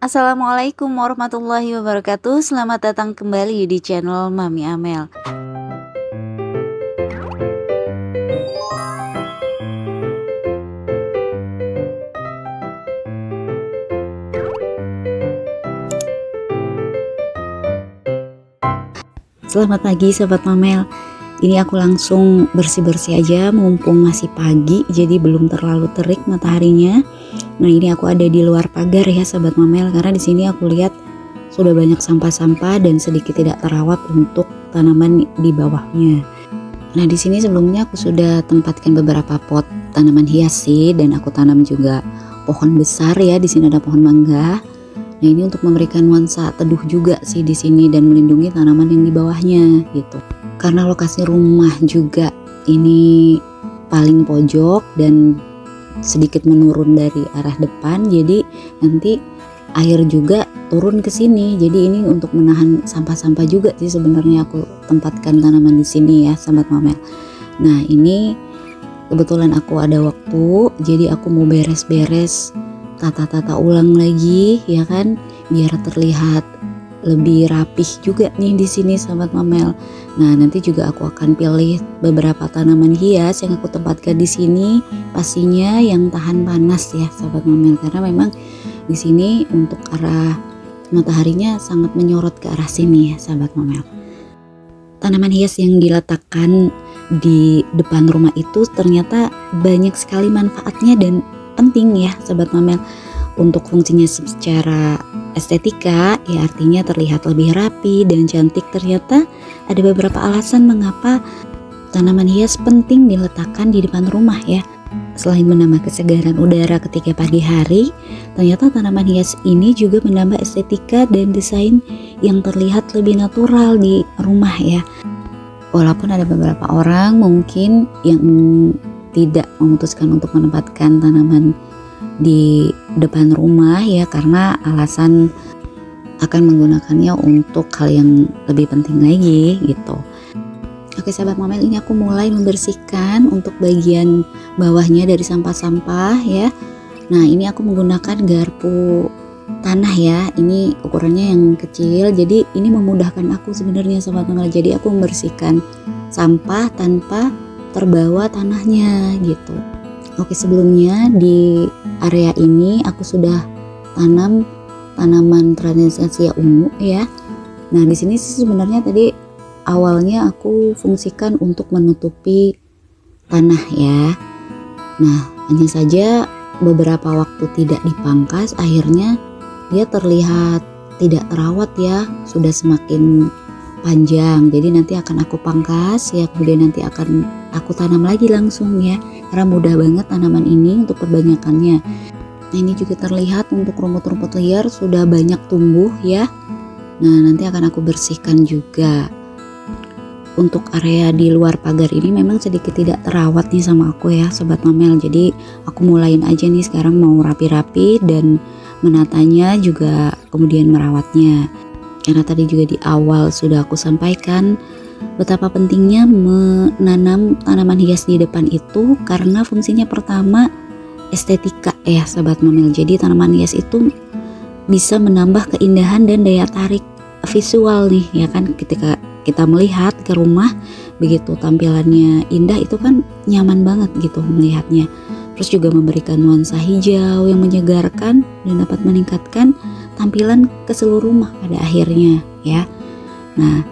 Assalamualaikum warahmatullahi wabarakatuh. Selamat datang kembali di channel Mami Amel. Selamat pagi sahabat Mamel. Ini aku langsung bersih-bersih aja mumpung masih pagi, jadi belum terlalu terik mataharinya. Nah, ini aku ada di luar pagar ya sahabat Mamel, karena di sini aku lihat sudah banyak sampah-sampah dan sedikit tidak terawat untuk tanaman di bawahnya. Nah, di sini sebelumnya aku sudah tempatkan beberapa pot tanaman hias sih, dan aku tanam juga pohon besar ya. Di sini ada pohon mangga. Nah, ini untuk memberikan nuansa teduh juga sih di sini dan melindungi tanaman yang di bawahnya gitu. Karena lokasi rumah juga ini paling pojok dan sedikit menurun dari arah depan, jadi nanti air juga turun ke sini. Jadi ini untuk menahan sampah-sampah juga sih sebenarnya aku tempatkan tanaman di sini ya, sahabat Mamel. Nah, ini kebetulan aku ada waktu, jadi aku mau beres-beres, tata-tata ulang lagi ya kan, biar terlihat lebih rapih juga nih di sini sahabat Mamel. Nah, nanti juga aku akan pilih beberapa tanaman hias yang aku tempatkan di sini, pastinya yang tahan panas ya sahabat Mamel, karena memang di sini untuk arah mataharinya sangat menyorot ke arah sini ya sahabat Mamel. Tanaman hias yang diletakkan di depan rumah itu ternyata banyak sekali manfaatnya dan penting ya sahabat Mamel. Untuk fungsinya secara estetika ya, artinya terlihat lebih rapi dan cantik. Ternyata ada beberapa alasan mengapa tanaman hias penting diletakkan di depan rumah ya. Selain menambah kesegaran udara ketika pagi hari, ternyata tanaman hias ini juga menambah estetika dan desain yang terlihat lebih natural di rumah ya. Walaupun ada beberapa orang mungkin yang tidak memutuskan untuk menempatkan tanaman di depan rumah ya, karena alasan akan menggunakannya untuk hal yang lebih penting lagi gitu. Oke sahabat Mamel, ini aku mulai membersihkan untuk bagian bawahnya dari sampah-sampah ya. Nah, ini aku menggunakan garpu tanah ya, ini ukurannya yang kecil, jadi ini memudahkan aku sebenarnya sahabat Mamel. Jadi aku membersihkan sampah tanpa terbawa tanahnya gitu. Oke, sebelumnya di area ini aku sudah tanam tanaman Transdensia ungu ya. Nah, di sini sih sebenarnya tadi awalnya aku fungsikan untuk menutupi tanah ya. Nah, hanya saja beberapa waktu tidak dipangkas, akhirnya dia terlihat tidak terawat ya, sudah semakin panjang. Jadi nanti akan aku pangkas ya, kemudian nanti akan aku tanam lagi langsung ya, karena mudah banget tanaman ini untuk perbanyakannya. Nah, ini juga terlihat untuk rumput-rumput liar sudah banyak tumbuh ya. Nah, nanti akan aku bersihkan juga. Untuk area di luar pagar ini memang sedikit tidak terawat nih sama aku ya sobat Mamel. Jadi aku mulain aja nih sekarang, mau rapi-rapi dan menatanya juga, kemudian merawatnya. Karena tadi juga di awal sudah aku sampaikan betapa pentingnya menanam tanaman hias di depan itu, karena fungsinya pertama estetika ya sahabat Mamel. Jadi tanaman hias itu bisa menambah keindahan dan daya tarik visual nih ya kan, ketika kita melihat ke rumah begitu tampilannya indah, itu kan nyaman banget gitu melihatnya. Terus juga memberikan nuansa hijau yang menyegarkan dan dapat meningkatkan tampilan ke seluruh rumah pada akhirnya ya. Nah,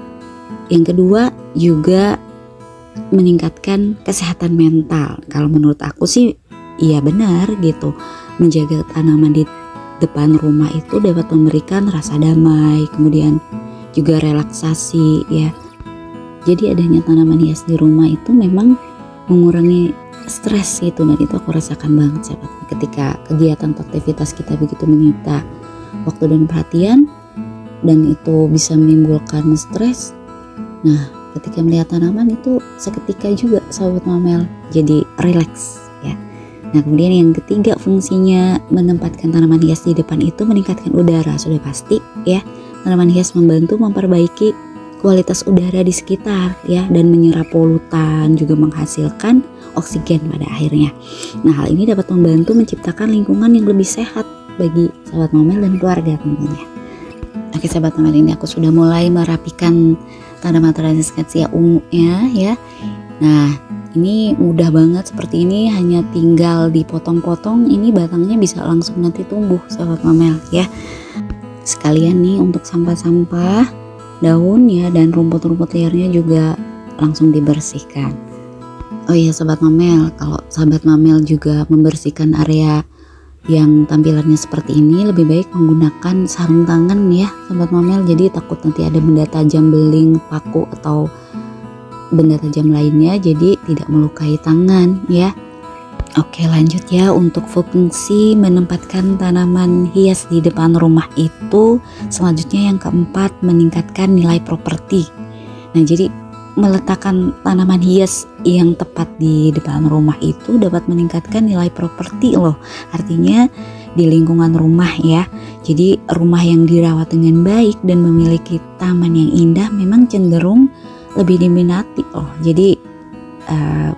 yang kedua juga meningkatkan kesehatan mental. Kalau menurut aku sih iya benar gitu, menjaga tanaman di depan rumah itu dapat memberikan rasa damai, kemudian juga relaksasi ya. Jadi adanya tanaman hias di rumah itu memang mengurangi stres gitu, dan itu aku rasakan banget sahabat. Ketika kegiatan atau aktivitas kita begitu menyita waktu dan perhatian dan itu bisa menimbulkan stres, nah ketika melihat tanaman itu seketika juga sahabat Mamel jadi rileks ya. Nah, kemudian yang ketiga fungsinya menempatkan tanaman hias di depan itu meningkatkan udara, sudah pasti ya. Tanaman hias membantu memperbaiki kualitas udara di sekitar ya, dan menyerap polutan, juga menghasilkan oksigen pada akhirnya. Nah, hal ini dapat membantu menciptakan lingkungan yang lebih sehat bagi sahabat Momel dan keluarga tentunya. Oke sahabat Momel, ini aku sudah mulai merapikan tanaman Transcasia ungunya ya. Nah ini mudah banget seperti ini, hanya tinggal dipotong-potong, ini batangnya bisa langsung nanti tumbuh sahabat Momel ya. Sekalian nih untuk sampah-sampah daun ya dan rumput-rumput liarnya juga langsung dibersihkan. Oh iya sahabat Momel, kalau sahabat Momel juga membersihkan area yang tampilannya seperti ini, lebih baik menggunakan sarung tangan ya sahabat Momel, jadi takut nanti ada benda tajam, beling, paku atau benda tajam lainnya, jadi tidak melukai tangan ya. Oke lanjut ya, untuk fungsi menempatkan tanaman hias di depan rumah itu selanjutnya yang keempat, meningkatkan nilai properti. Nah jadi meletakkan tanaman hias yang tepat di depan rumah itu dapat meningkatkan nilai properti loh, artinya di lingkungan rumah ya. Jadi rumah yang dirawat dengan baik dan memiliki taman yang indah memang cenderung lebih diminati loh, jadi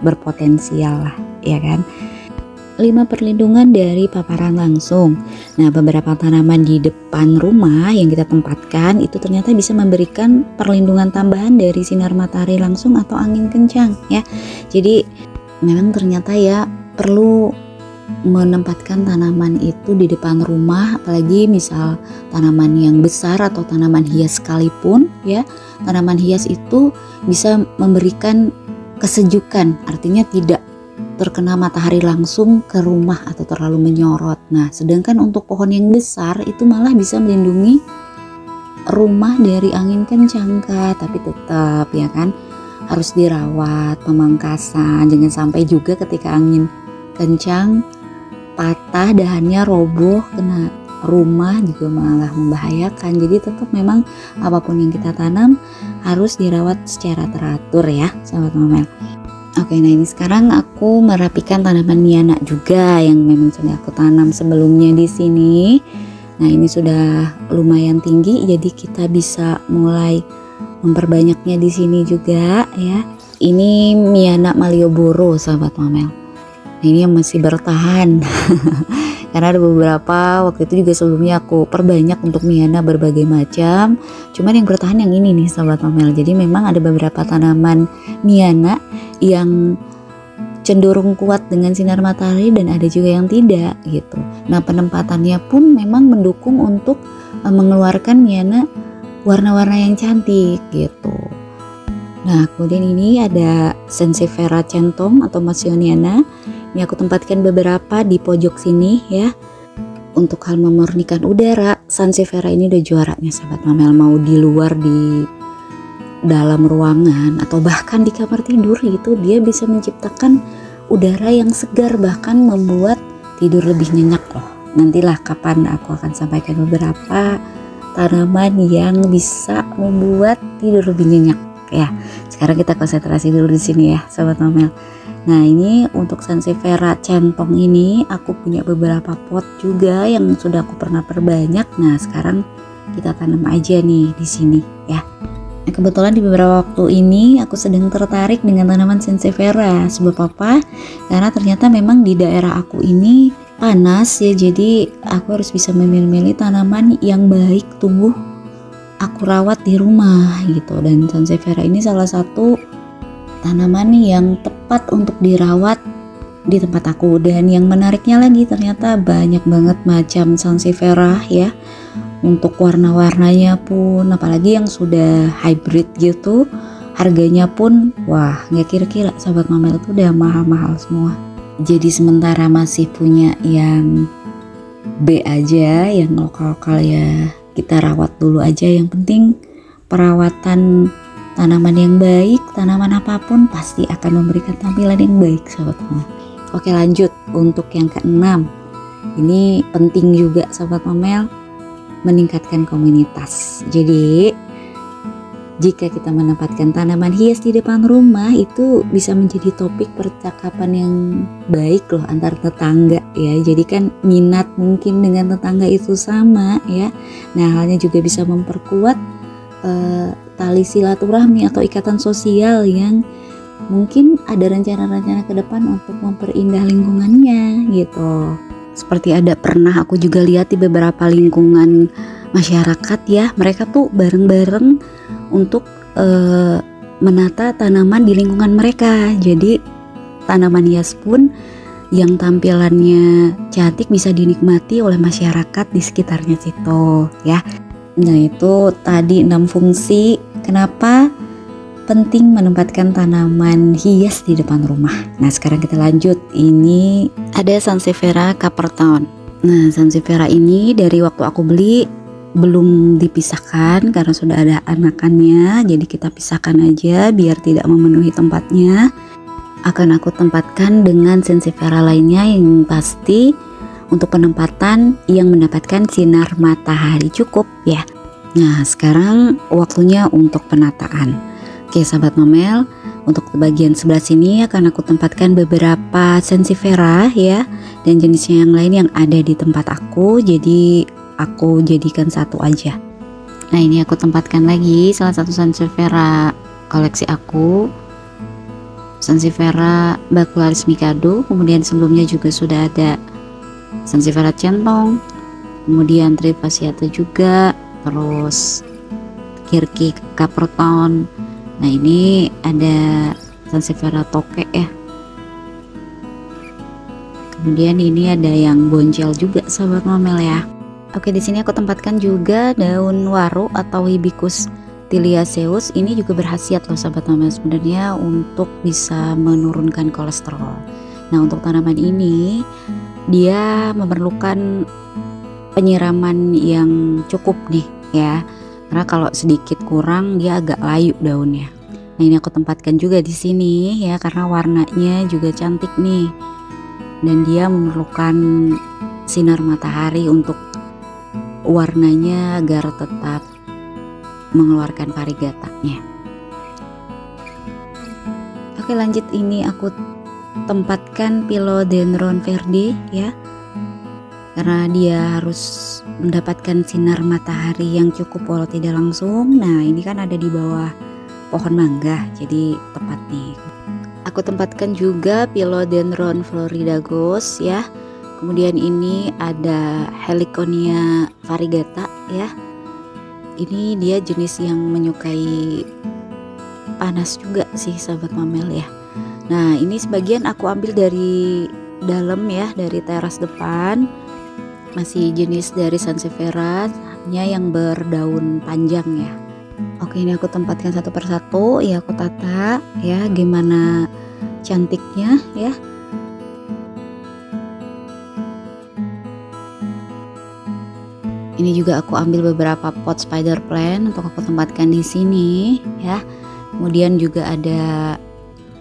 berpotensial lah ya kan. 5 perlindungan dari paparan langsung. Nah beberapa tanaman di depan rumah yang kita tempatkan itu ternyata bisa memberikan perlindungan tambahan dari sinar matahari langsung atau angin kencang ya. Jadi memang ternyata ya perlu menempatkan tanaman itu di depan rumah, apalagi misal tanaman yang besar atau tanaman hias sekalipun ya. Tanaman hias itu bisa memberikan kesejukan, artinya tidak terkena matahari langsung ke rumah atau terlalu menyorot. Nah sedangkan untuk pohon yang besar itu malah bisa melindungi rumah dari angin kencang Kak, tapi tetap ya kan harus dirawat, pemangkasan, jangan sampai juga ketika angin kencang patah dahannya, roboh kena rumah juga malah membahayakan. Jadi tetap memang apapun yang kita tanam harus dirawat secara teratur ya sahabat Momel. Oke, nah ini sekarang aku merapikan tanaman Niana juga yang memang sudah aku tanam sebelumnya di sini. Nah ini sudah lumayan tinggi, jadi kita bisa mulai memperbanyaknya di sini juga ya. Ini Miana Malioboro sahabat Momel. Nah, ini yang masih bertahan karena ada beberapa waktu itu juga sebelumnya aku perbanyak untuk Miana berbagai macam, cuman yang bertahan yang ini nih sahabat Momel. Jadi memang ada beberapa tanaman Miana yang cenderung kuat dengan sinar matahari dan ada juga yang tidak gitu. Nah penempatannya pun memang mendukung untuk mengeluarkan Miana warna-warna yang cantik gitu. Nah kemudian ini ada Sansevieria centong atau Massioniana. Ini aku tempatkan beberapa di pojok sini ya. Untuk hal memurnikan udara, Sansevieria ini udah juaranya sahabat Momel, mau di luar, di dalam ruangan atau bahkan di kamar tidur gitu, dia bisa menciptakan udara yang segar, bahkan membuat tidur lebih nyenyak loh. Nantilah kapan aku akan sampaikan beberapa tanaman yang bisa membuat tidur lebih nyenyak ya. Sekarang kita konsentrasi dulu di sini ya sahabat Momel. Nah ini untuk Sansevieria centong ini aku punya beberapa pot juga yang sudah aku pernah perbanyak. Nah sekarang kita tanam aja nih di sini ya. Nah, kebetulan di beberapa waktu ini aku sedang tertarik dengan tanaman Sansevieria. Sebab apa? Karena ternyata memang di daerah aku ini panas ya, jadi aku harus bisa memilih-milih tanaman yang baik tumbuh aku rawat di rumah gitu. Dan Sansevieria ini salah satu tanaman yang tepat untuk dirawat di tempat aku. Dan yang menariknya lagi ternyata banyak banget macam Sansevieria ya. Untuk warna-warnanya pun, apalagi yang sudah hybrid gitu, harganya pun wah nggak kira-kira sahabat Momel, itu udah mahal-mahal semua. Jadi sementara masih punya yang B aja, yang lokal-lokal ya kita rawat dulu aja. Yang penting perawatan tanaman yang baik, tanaman apapun pasti akan memberikan tampilan yang baik sahabat Momel. Oke lanjut untuk yang keenam. Ini penting juga sahabat Momel, meningkatkan komunitas. Jadi jika kita menempatkan tanaman hias di depan rumah itu bisa menjadi topik percakapan yang baik loh antar tetangga ya. Jadi kan minat mungkin dengan tetangga itu sama ya. Nah halnya juga bisa memperkuat tali silaturahmi atau ikatan sosial yang mungkin ada rencana-rencana ke depan untuk memperindah lingkungannya gitu. seperti ada pernah aku juga lihat di beberapa lingkungan masyarakat ya, mereka tuh bareng-bareng untuk menata tanaman di lingkungan mereka. Jadi tanaman hias pun yang tampilannya cantik bisa dinikmati oleh masyarakat di sekitarnya situ ya. Nah itu tadi 6 fungsi kenapa penting menempatkan tanaman hias di depan rumah. Nah sekarang kita lanjut, ini ada Sansevieria Capertown. Nah Sansevieria ini dari waktu aku beli belum dipisahkan karena sudah ada anakannya, jadi kita pisahkan aja biar tidak memenuhi tempatnya. Akan aku tempatkan dengan Sansevieria lainnya yang pasti untuk penempatan yang mendapatkan sinar matahari cukup ya. Nah sekarang waktunya untuk penataan. Oke sahabat Mamel, untuk bagian sebelah sini akan aku tempatkan beberapa Sansevieria ya, dan jenisnya yang lain yang ada di tempat aku, jadi aku jadikan satu aja. Nah ini aku tempatkan lagi salah satu Sansevieria koleksi aku, Sansevieria Bacularis Mikado. Kemudian sebelumnya juga sudah ada Sansevieria centong, kemudian Trifasciata juga, terus Kirki Capertown. Nah ini ada Sansevieria toke ya. Kemudian ini ada yang boncel juga sahabat Mamel ya. Oke, di sini aku tempatkan juga daun waru atau Hibiscus tiliaceus. Ini juga berkhasiat loh sahabat Mamel sebenarnya untuk bisa menurunkan kolesterol. Nah untuk tanaman ini dia memerlukan penyiraman yang cukup nih ya, karena kalau sedikit kurang dia agak layu daunnya. Nah ini aku tempatkan juga di sini ya, karena warnanya juga cantik nih dan dia memerlukan sinar matahari untuk warnanya agar tetap mengeluarkan variegatanya. Oke lanjut, ini aku tempatkan Philodendron verde ya, karena dia harus mendapatkan sinar matahari yang cukup walau tidak langsung. Nah ini kan ada di bawah pohon mangga, jadi tepat nih. Aku tempatkan juga Philodendron floridagos ya. Kemudian ini ada Heliconia variegata ya. Ini dia jenis yang menyukai panas juga sih sahabat Mamel ya. Nah ini sebagian aku ambil dari dalam ya, dari teras depan. Masih jenis dari Sansevieria yang berdaun panjang ya. Oke ini aku tempatkan satu persatu ya, aku tata ya gimana cantiknya ya. Ini juga aku ambil beberapa pot spider plant untuk aku tempatkan di sini ya. Kemudian juga ada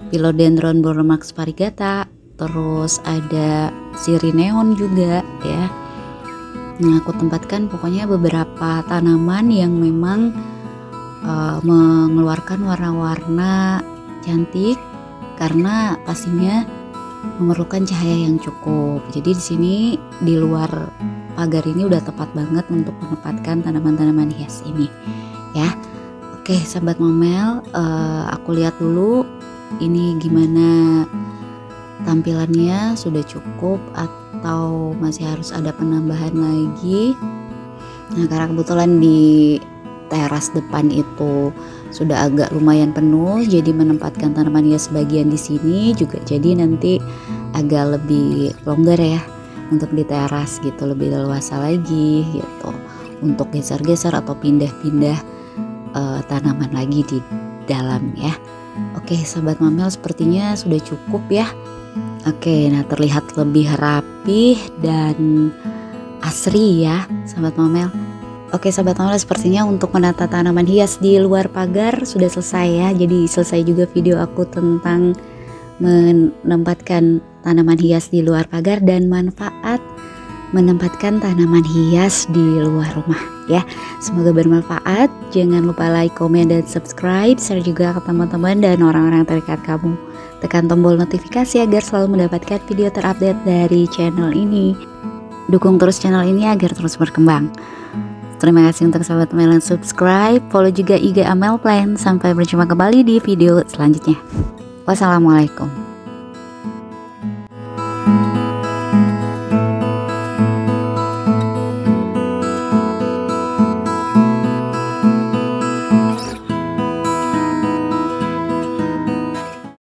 Philodendron Boromax variegata, terus ada Sirineon juga ya. Nah aku tempatkan pokoknya beberapa tanaman yang memang mengeluarkan warna-warna cantik karena pastinya memerlukan cahaya yang cukup. Jadi di sini di luar pagar ini udah tepat banget untuk menempatkan tanaman-tanaman hias ini ya. Oke sahabat Mamel, aku lihat dulu ini gimana tampilannya, sudah cukup atau masih harus ada penambahan lagi. Nah karena kebetulan di teras depan itu sudah agak lumayan penuh, jadi menempatkan tanaman hias sebagian di sini juga jadi nanti agak lebih longgar ya untuk di teras gitu, lebih leluasa lagi gitu untuk geser-geser atau pindah-pindah tanaman lagi di dalam ya. Oke sahabat Mamel, sepertinya sudah cukup ya. Oke, nah terlihat lebih rapi dan asri ya sahabat Mamel. Oke sahabat Mamel, sepertinya untuk menata tanaman hias di luar pagar sudah selesai ya. Jadi selesai juga video aku tentang menempatkan tanaman hias di luar pagar dan manfaat menempatkan tanaman hias di luar rumah ya. Semoga bermanfaat. Jangan lupa like, komen, dan subscribe, share juga ke teman-teman dan orang-orang terdekat kamu. Tekan tombol notifikasi agar selalu mendapatkan video terupdate dari channel ini. Dukung terus channel ini agar terus berkembang. Terima kasih untuk sahabat Amel yang subscribe, follow juga IG Amel Plan. Sampai berjumpa kembali di video selanjutnya. Wassalamualaikum.